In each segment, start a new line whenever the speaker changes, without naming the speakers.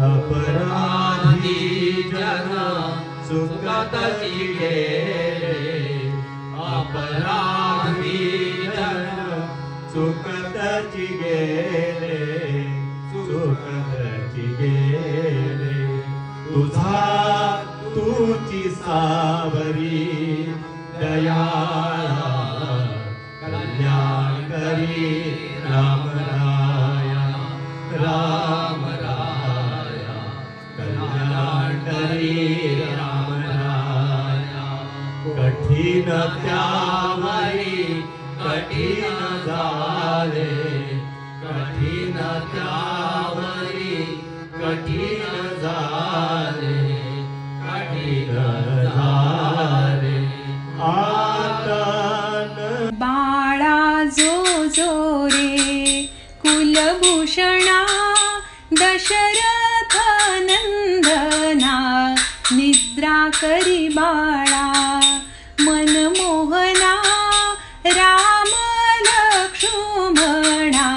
अपराधी जन सुखतची गेले, अपराधी जन सुखतची गेले, सुखतची गेले. तुझी सावरी दयाळा कल्याण करी राम राया, राम राया कल्याण करी राम राया. कठीण त्यावरी कठीण झाले, कठीण त्यावरी कठीण झाले, कठीण झाले. आतन
बाळा जो जो रे कुलभूषणा दशरथ नंदना, निद्रा करी बाळा मनमोहना राम लक्ष्मणा.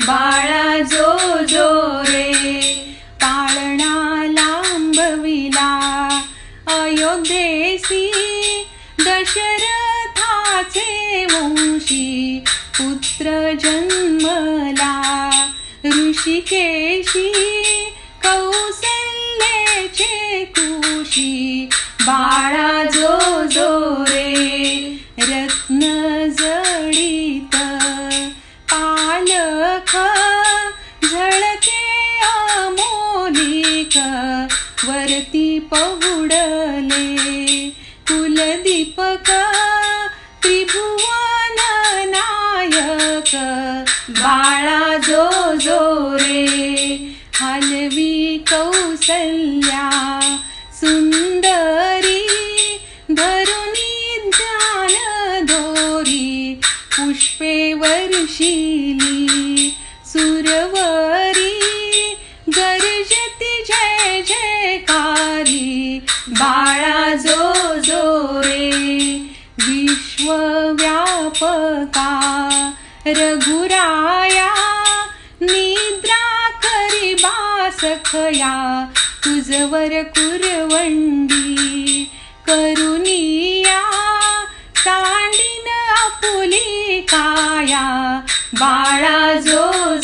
बाळा जो जो रे पाळणा लांबविला अयोध्येसी, दशरथाचे वंशी पुत्र जन्मला. ऋषिकेशी कौसल्याचे कुशी, बाळा जो जो रे रत्न जडित पालक झळके अमोलिक. वरती पहुडले कुलदीपक त्रिभुवन नायक. बाळा जो जो रे हलवी कौसल्या सुंदरी, धरुणी ज्ञान दोरी पुष्पे वर्षिली. सुरवरी गर्जती जय जयकारी, बाळा जो जो रे विश्वव्यापका रघुराया. निद्रा करी बासखया तुझवर कुरवंडी, करुनिया सांडीन आपुली काया. बाळा जो